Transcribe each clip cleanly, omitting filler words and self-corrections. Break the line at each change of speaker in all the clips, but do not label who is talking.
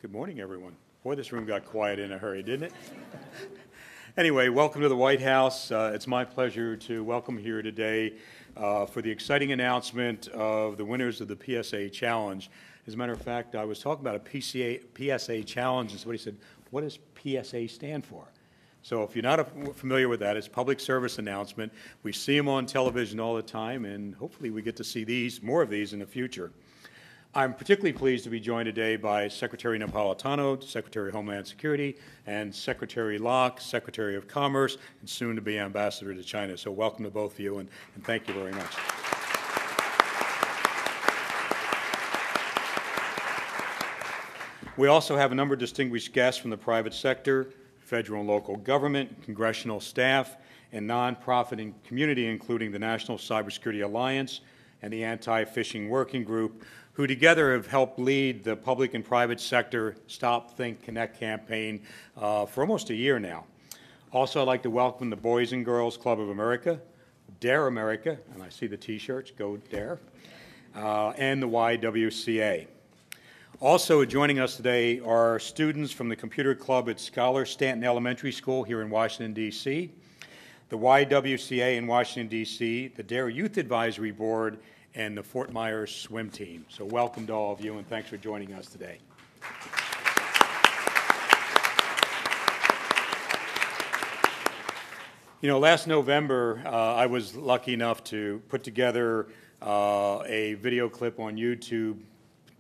Good morning, everyone. Boy, this room got quiet in a hurry, didn't it? Anyway, welcome to the White House. It's my pleasure to welcome here today for the exciting announcement of the winners of the PSA Challenge. As a matter of fact, I was talking about a PSA Challenge, and somebody said, what does PSA stand for? So if you're not familiar with that, it's public service announcement. We see them on television all the time, and hopefully we get to see more of these in the future. I'm particularly pleased to be joined today by Secretary Napolitano, Secretary of Homeland Security, and Secretary Locke, Secretary of Commerce, and soon to be Ambassador to China. So welcome to both of you, and thank you very much. We also have a number of distinguished guests from the private sector, federal and local government, congressional staff, and nonprofit and community, including the National Cybersecurity Alliance and the Anti-Phishing Working Group, who together have helped lead the public and private sector Stop, Think, Connect campaign for almost a year now. Also, I'd like to welcome the Boys and Girls Club of America, Dare America, and I see the T-shirts, go Dare, and the YWCA. Also joining us today are students from the Computer Club at Scholar Stanton Elementary School here in Washington, D.C., the YWCA in Washington, D.C., the Dare Youth Advisory Board, and the Fort Myers swim team. So welcome to all of you, and thanks for joining us today. You know, last November, I was lucky enough to put together a video clip on YouTube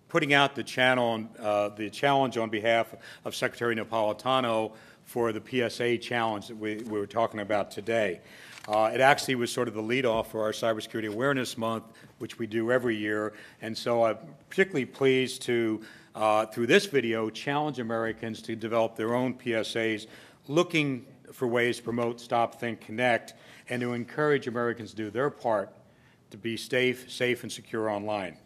putting out the challenge on behalf of Secretary Napolitano for the PSA challenge that we were talking about today. It actually was sort of the lead-off for our Cybersecurity Awareness Month, which we do every year, and so I'm particularly pleased to, through this video, challenge Americans to develop their own PSAs, looking for ways to promote Stop, Think, Connect, and to encourage Americans to do their part to be safe and secure online.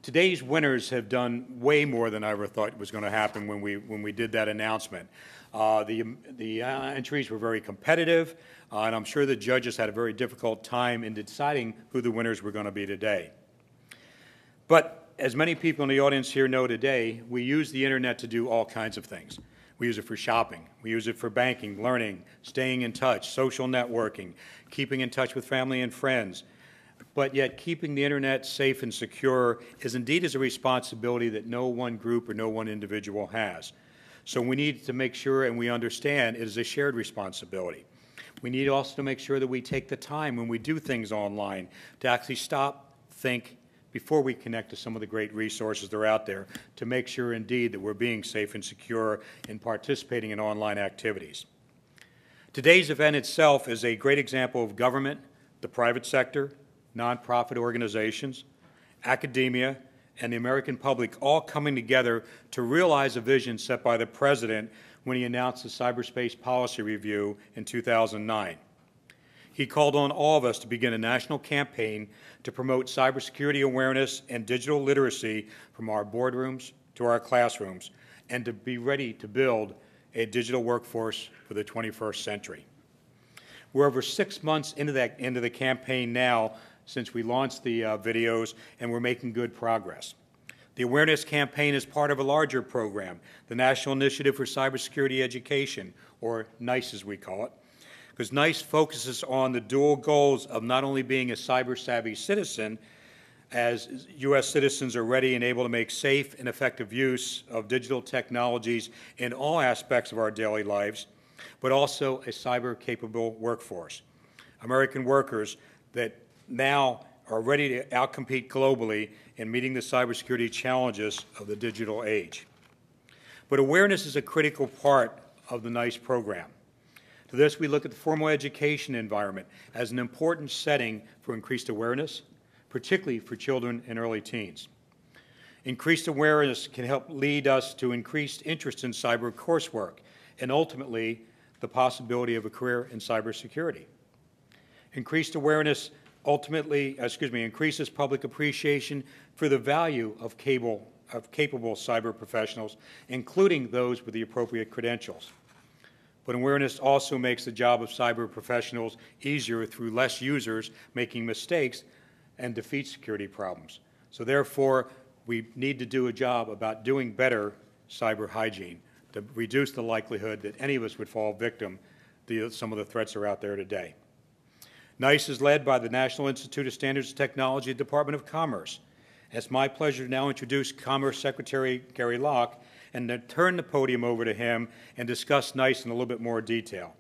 Today's winners have done way more than I ever thought was going to happen when we did that announcement. The entries were very competitive, and I'm sure the judges had a very difficult time in deciding who the winners were going to be today. But as many people in the audience here know today, we use the internet to do all kinds of things. We use it for shopping, we use it for banking, learning, staying in touch, social networking, keeping in touch with family and friends. But yet keeping the internet safe and secure is a responsibility that no one group or no one individual has. So we need to make sure and we understand it is a shared responsibility. We need also to make sure that we take the time when we do things online to actually stop, think, before we connect to some of the great resources that are out there to make sure indeed that we're being safe and secure in participating in online activities. Today's event itself is a great example of government, the private sector, nonprofit organizations, academia, and the American public all coming together to realize a vision set by the President when he announced the Cyberspace Policy Review in 2009. He called on all of us to begin a national campaign to promote cybersecurity awareness and digital literacy from our boardrooms to our classrooms, and to be ready to build a digital workforce for the 21st century. We're over 6 months into the campaign now since we launched the videos, and we're making good progress. The awareness campaign is part of a larger program, the National Initiative for Cybersecurity Education, or NICE as we call it, because NICE focuses on the dual goals of not only being a cyber-savvy citizen, as U.S. citizens are ready and able to make safe and effective use of digital technologies in all aspects of our daily lives, but also a cyber-capable workforce. American workers that now are ready to outcompete globally in meeting the cybersecurity challenges of the digital age. But awareness is a critical part of the NICE program. To this, we look at the formal education environment as an important setting for increased awareness, particularly for children and early teens. Increased awareness can help lead us to increased interest in cyber coursework and ultimately the possibility of a career in cybersecurity. Increased awareness increases public appreciation for the value of capable cyber professionals, including those with the appropriate credentials. But awareness also makes the job of cyber professionals easier through less users making mistakes and defeats security problems. So therefore, we need to do a job about doing better cyber hygiene to reduce the likelihood that any of us would fall victim to some of the threats that are out there today. NICE is led by the National Institute of Standards and Technology, Department of Commerce. It's my pleasure to now introduce Commerce Secretary Gary Locke and to turn the podium over to him and discuss NICE in a little bit more detail.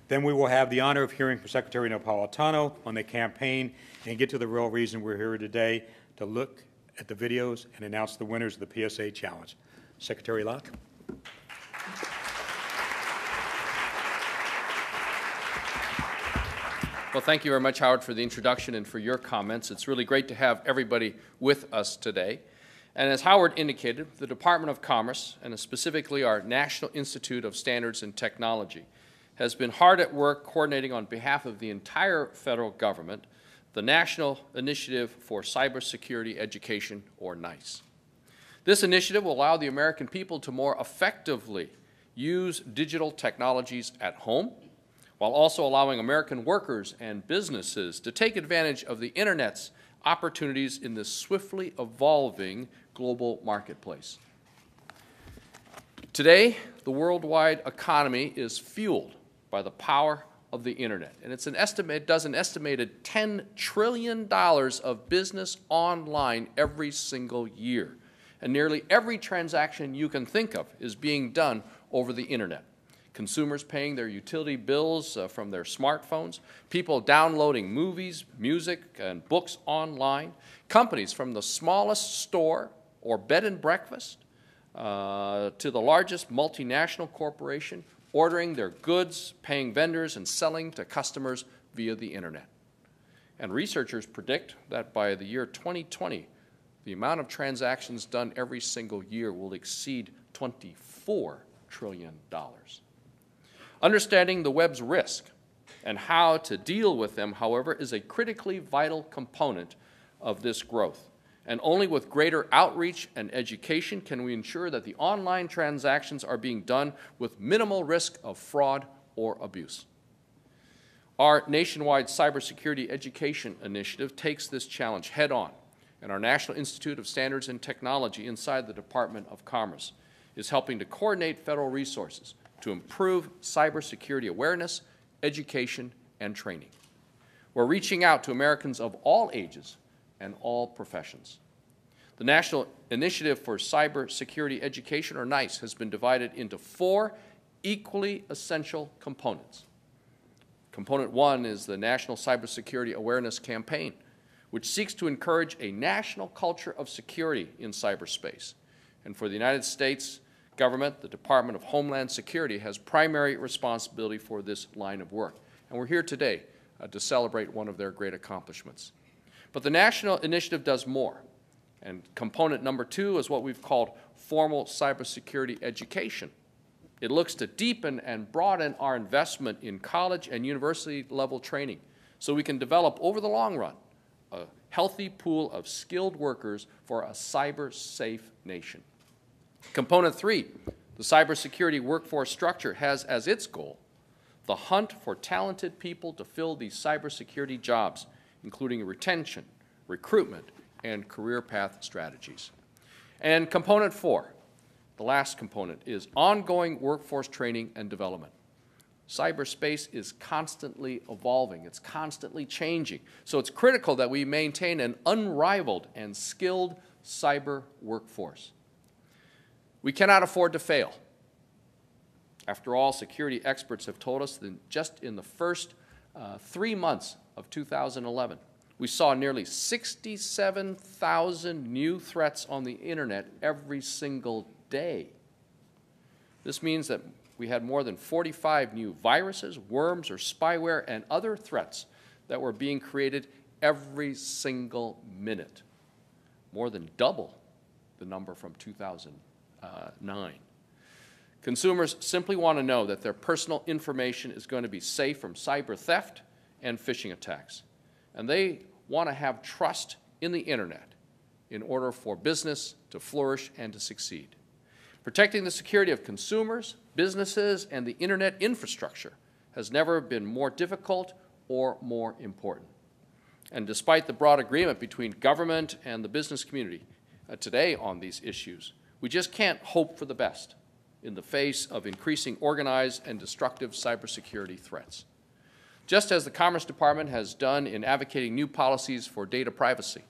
Then we will have the honor of hearing from Secretary Napolitano on the campaign and get to the real reason we're here today, to look at the videos and announce the winners of the PSA Challenge. Secretary Locke.
Well, thank you very much, Howard, for the introduction and for your comments. It's really great to have everybody with us today. And as Howard indicated, the Department of Commerce, and specifically our National Institute of Standards and Technology, has been hard at work coordinating on behalf of the entire federal government the National Initiative for Cybersecurity Education, or NICE. This initiative will allow the American people to more effectively use digital technologies at home, while also allowing American workers and businesses to take advantage of the Internet's opportunities in this swiftly evolving global marketplace. Today, the worldwide economy is fueled by the power of the Internet, and it does an estimated $10 trillion of business online every single year, and nearly every transaction you can think of is being done over the Internet. Consumers paying their utility bills from their smartphones, people downloading movies, music, and books online, companies from the smallest store or bed and breakfast to the largest multinational corporation ordering their goods, paying vendors, and selling to customers via the Internet. And researchers predict that by the year 2020, the amount of transactions done every single year will exceed $24 trillion. Understanding the web's risk and how to deal with them, however, is a critically vital component of this growth. And only with greater outreach and education can we ensure that the online transactions are being done with minimal risk of fraud or abuse. Our nationwide cybersecurity education initiative takes this challenge head on, and our National Institute of Standards and Technology inside the Department of Commerce is helping to coordinate federal resources to improve cybersecurity awareness, education, and training. We're reaching out to Americans of all ages and all professions. The National Initiative for Cybersecurity Education, or NICE, has been divided into 4 equally essential components. Component 1 is the National Cybersecurity Awareness Campaign, which seeks to encourage a national culture of security in cyberspace. And for the United States government, the Department of Homeland Security has primary responsibility for this line of work. And we're here today to celebrate one of their great accomplishments. But the national initiative does more. And component number 2 is what we've called formal cybersecurity education. It looks to deepen and broaden our investment in college and university level training so we can develop over the long run a healthy pool of skilled workers for a cyber-safe nation. Component 3, the cybersecurity workforce structure, has as its goal the hunt for talented people to fill these cybersecurity jobs, including retention, recruitment, and career path strategies. And component 4, the last component, is ongoing workforce training and development. Cyberspace is constantly evolving. It's constantly changing. So it's critical that we maintain an unrivaled and skilled cyber workforce. We cannot afford to fail. After all, security experts have told us that just in the first 3 months of 2011, we saw nearly 67,000 new threats on the Internet every single day. This means that we had more than 45 new viruses, worms, or spyware, and other threats that were being created every single minute, more than double the number from 2009. Consumers simply want to know that their personal information is going to be safe from cyber theft and phishing attacks. And they want to have trust in the Internet in order for business to flourish and to succeed. Protecting the security of consumers, businesses, and the Internet infrastructure has never been more difficult or more important. And despite the broad agreement between government and the business community today on these issues, We just can't hope for the best in the face of increasing organized and destructive cybersecurity threats. Just as the Commerce Department has done in advocating new policies for data privacy,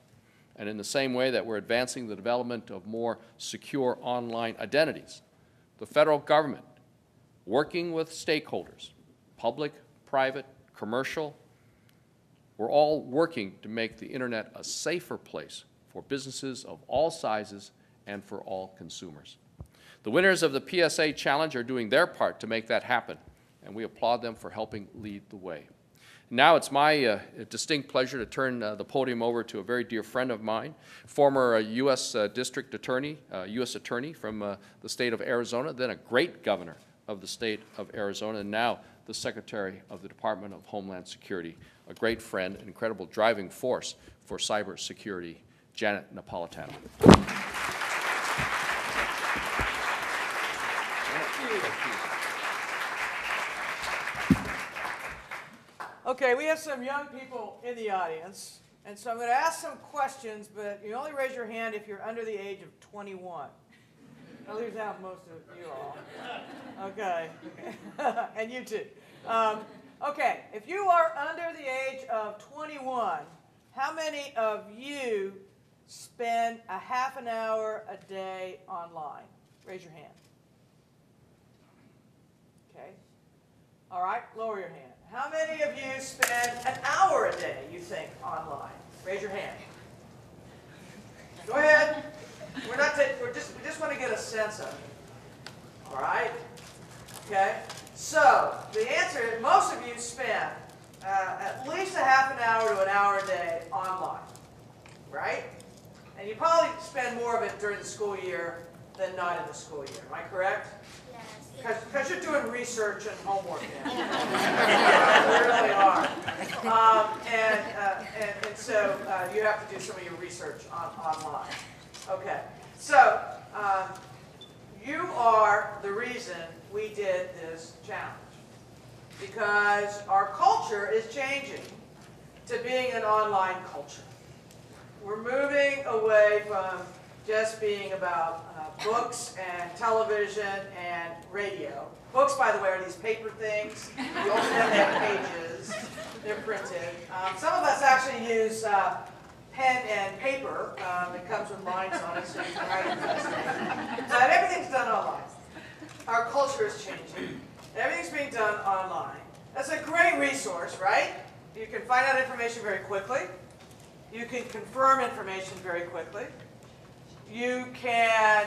and in the same way that we're advancing the development of more secure online identities, the federal government, working with stakeholders, public, private, commercial, we're all working to make the Internet a safer place for businesses of all sizes and for all consumers. The winners of the PSA challenge are doing their part to make that happen, and we applaud them for helping lead the way. Now it's my distinct pleasure to turn the podium over to a very dear friend of mine, former U.S. District Attorney, U.S. Attorney from the state of Arizona, then a great governor of the state of Arizona, and now the Secretary of the Department of Homeland Security, a great friend, an incredible driving force for cybersecurity, Janet Napolitano.
Okay, we have some young people in the audience, and so I'm going to ask some questions, but you only raise your hand if you're under the age of 21. I'll leave out most of you all. Okay, and you too. Okay, if you are under the age of 21, how many of you spend a half an hour a day online? Raise your hand. Okay. All right, lower your hand. How many of you spend an hour a day, you think, online? Raise your hand. Go ahead. We just want to get a sense of it. All right? Okay? So, the answer is most of you spend at least a half an hour to an hour a day online. Right? And you probably spend more of it during the school year than not in the school year. Am I correct? Because you're doing research and homework now. You really are. And so you have to do some of your research online. Okay. So you are the reason we did this challenge. Because our culture is changing to being an online culture. We're moving away from just being about books and television and radio. Books, by the way, are these paper things. You open them, they have pages. They're printed. Some of us actually use pen and paper. It comes with lines on it, so you can write it. But everything's done online. Our culture is changing. Everything's being done online. That's a great resource, right? You can find out information very quickly. You can confirm information very quickly. You can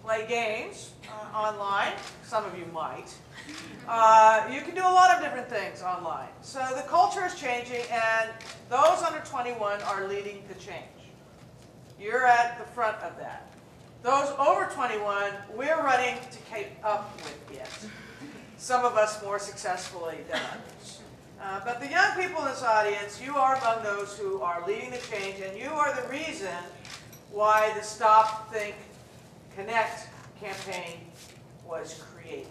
play games online. Some of you might. You can do a lot of different things online. So the culture is changing, and those under 21 are leading the change. You're at the front of that. Those over 21, we're running to keep up with it. Some of us more successfully than others. But the young people in this audience, you are among those who are leading the change, and you are the reason why the Stop, Think, Connect campaign was created.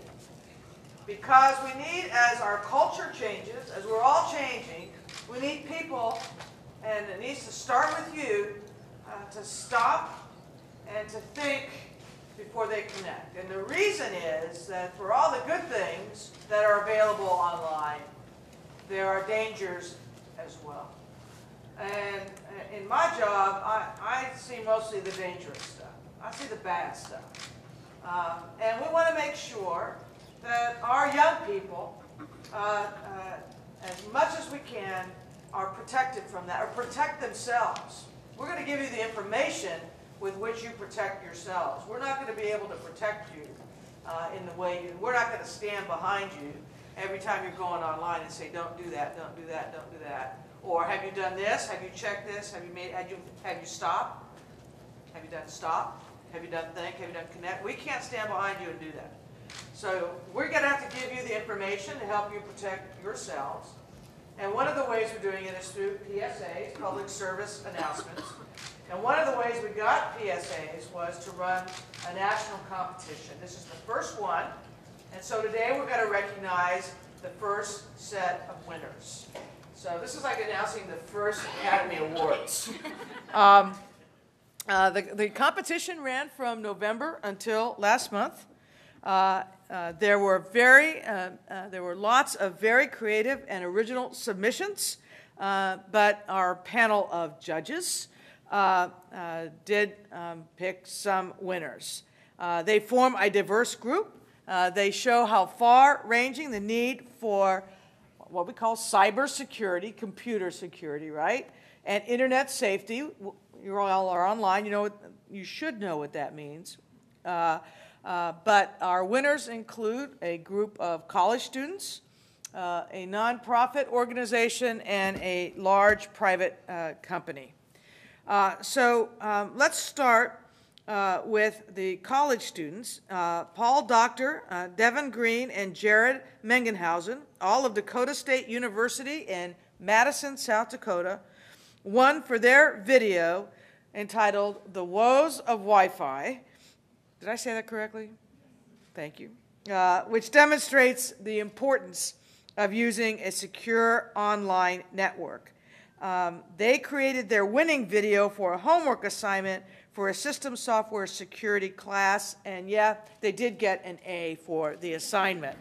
Because we need, as our culture changes, as we're all changing, we need people, and it needs to start with you, to stop and to think before they connect. And the reason is that for all the good things that are available online, there are dangers as well. And in my job, I see mostly the dangerous stuff. I see the bad stuff. And we want to make sure that our young people, as much as we can, are protected from that, or protect themselves. We're going to give you the information with which you protect yourselves. We're not going to be able to protect you in the way we're not going to stand behind you every time you're going online and say, don't do that, don't do that, don't do that. Or have you done this? Have you checked this? Have you stopped? Have you done stop? Have you done think? Have you done connect? We can't stand behind you and do that. So we're going to have to give you the information to help you protect yourselves. And one of the ways we're doing it is through PSAs, public service announcements. And one of the ways we got PSAs was to run a national competition. This is the first one. And so today we're going to recognize the first set of winners. So this is like announcing the first Academy Awards. The competition ran from November until last month. There were lots of very creative and original submissions, but our panel of judges did pick some winners. They form a diverse group. They show how far-ranging the need for what we call cybersecurity, computer security, right, and internet safety. You all are online. You should know what that means. But our winners include a group of college students, a nonprofit organization, and a large private company. So let's start with the college students. Paul Doctor, Devin Green, and Jared Mengenhausen, all of Dakota State University in Madison, South Dakota, won for their video entitled "The Woes of Wi-Fi." Did I say that correctly? Thank you. Which demonstrates the importance of using a secure online network. They created their winning video for a homework assignment for a system software security class, and yeah, they did get an A for the assignment.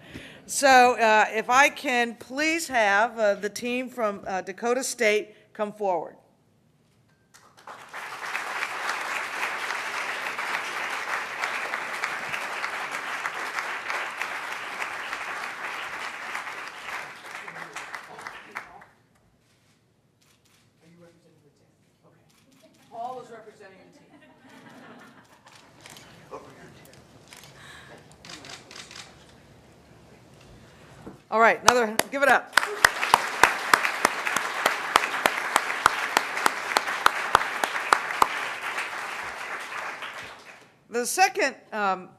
So if I can please have the team from Dakota State come forward. Paul is representing the team. All right, give it up. The second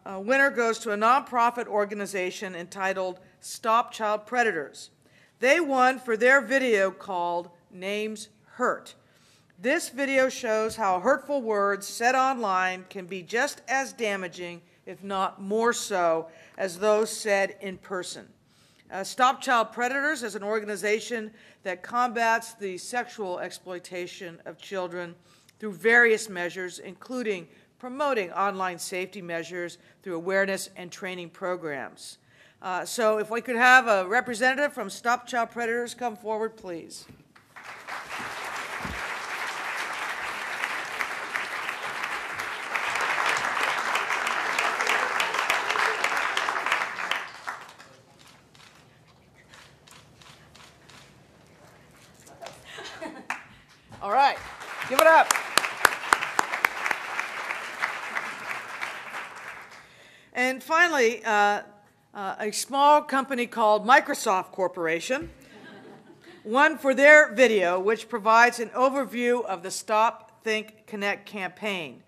winner goes to a nonprofit organization entitled Stop Child Predators. They won for their video called Names Hurt. This video shows how hurtful words said online can be just as damaging, if not more so, as those said in person. Stop Child Predators is an organization that combats the sexual exploitation of children through various measures, including promoting online safety measures through awareness and training programs. So if we could have a representative from Stop Child Predators come forward, please. All right, give it up. And finally, a small company called Microsoft Corporation won for their video, which provides an overview of the Stop, Think, Connect campaign.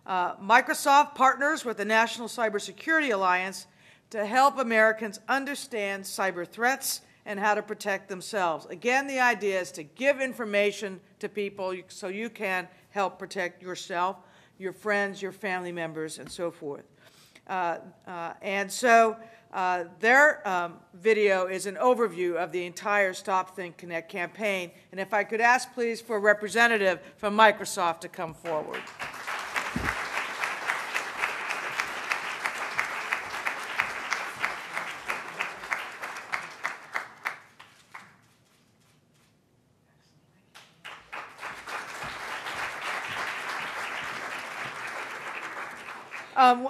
Microsoft partners with the National Cybersecurity Alliance to help Americans understand cyber threats and how to protect themselves. Again, the idea is to give information to people so you can help protect yourself, your friends, your family members, and so forth. And so their video is an overview of the entire Stop, Think, Connect campaign. And if I could ask, please, for a representative from Microsoft to come forward.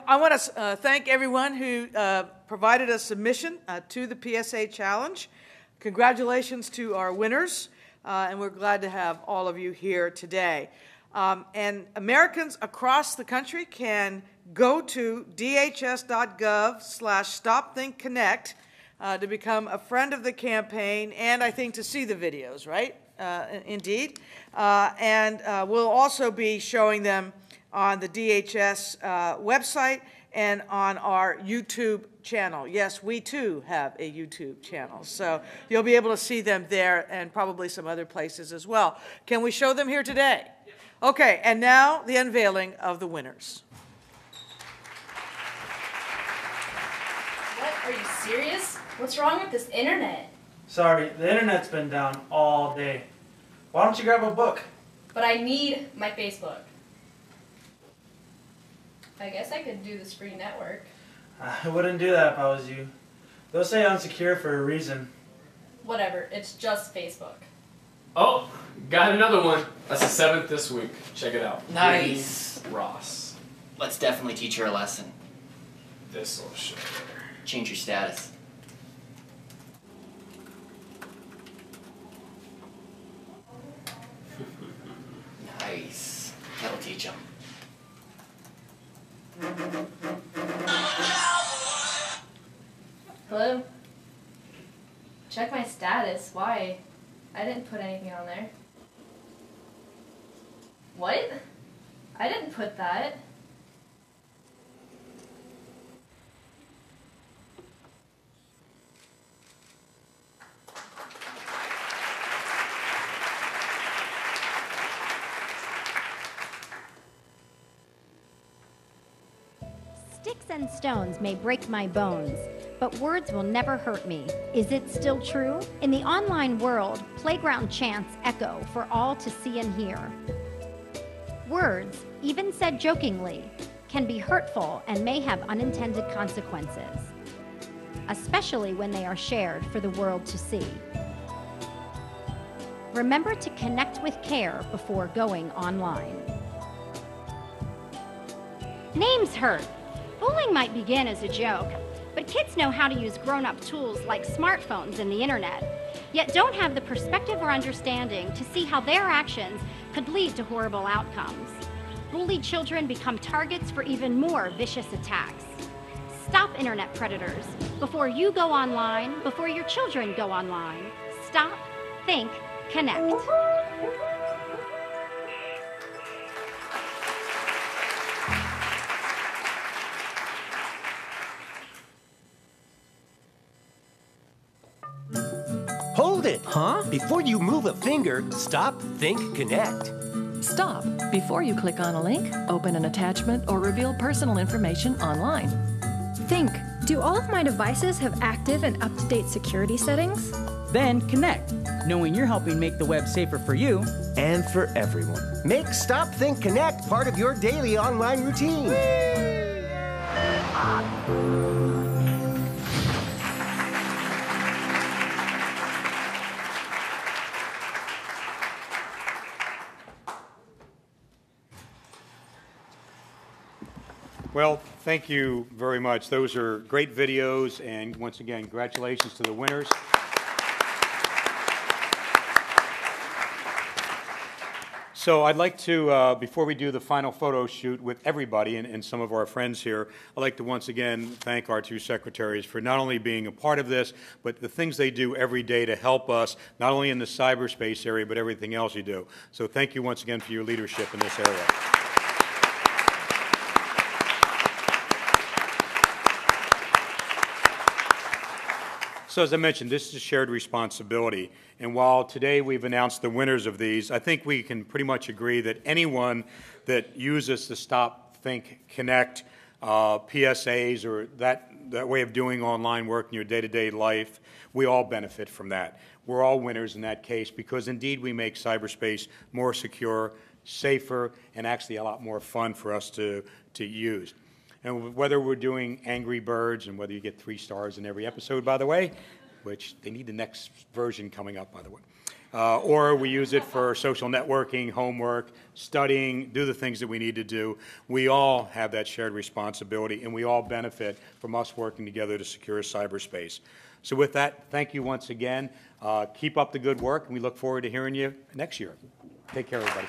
I want to thank everyone who provided a submission to the PSA Challenge. Congratulations to our winners, and we're glad to have all of you here today. And Americans across the country can go to dhs.gov/StopThinkConnect to become a friend of the campaign and, I think, to see the videos, right? Indeed. And we'll also be showing them on the DHS website and on our YouTube channel. Yes, we too have a YouTube channel, so you'll be able to see them there and probably some other places as well. Can we show them here today? Yes. Okay, and now the unveiling of the winners.
What? Are you serious? What's wrong with this internet?
Sorry, the internet's been down all day. Why don't you grab a book?
But I need my Facebook. I guess I could do this free network.
I wouldn't do that if I was you. They'll say unsecure for a reason.
Whatever, it's just Facebook.
Oh, got another one. That's the 7th this week. Check it out.
Nice.
Brittany Ross.
Let's definitely teach her a lesson.
This'll show her.
Change your status. Nice. That'll teach them.
Hello? Check my status. Why? I didn't put anything on there. What? I didn't put that.
Sticks and stones may break my bones, but words will never hurt me. Is it still true? In the online world, playground chants echo for all to see and hear. Words, even said jokingly, can be hurtful and may have unintended consequences, especially when they are shared for the world to see. Remember to connect with care before going online. Names hurt. Bullying might begin as a joke, but kids know how to use grown-up tools like smartphones and the internet, yet don't have the perspective or understanding to see how their actions could lead to horrible outcomes. Bullied children become targets for even more vicious attacks. Stop internet predators before you go online, before your children go online. Stop, think, connect.
Hold it! Huh? Before you move a finger, stop, think, connect.
Stop. Before you click on a link, open an attachment, or reveal personal information online.
Think, do all of my devices have active and up-to-date security settings?
Then connect, knowing you're helping make the web safer for you
and for everyone. Make Stop, Think, Connect part of your daily online routine.
Well, thank you very much. Those are great videos, and once again, congratulations to the winners. So I'd like to, before we do the final photo shoot with everybody and some of our friends here, I'd like to once again thank our two secretaries for not only being a part of this, but the things they do every day to help us, not only in the cyberspace area, but everything else you do. So thank you once again for your leadership in this area. So as I mentioned, this is a shared responsibility. And while today we've announced the winners of these, I think we can pretty much agree that anyone that uses the Stop, Think, Connect PSAs or that way of doing online work in your day-to-day life, we all benefit from that. We're all winners in that case because indeed we make cyberspace more secure, safer, and actually a lot more fun for us to use. And whether we're doing Angry Birds, and whether you get 3 stars in every episode, by the way, which they need the next version coming up, by the way, or we use it for social networking, homework, studying, do the things that we need to do, we all have that shared responsibility, and we all benefit from us working together to secure cyberspace. So with that, thank you once again. Keep up the good work, and we look forward to hearing you next year. Take care, everybody.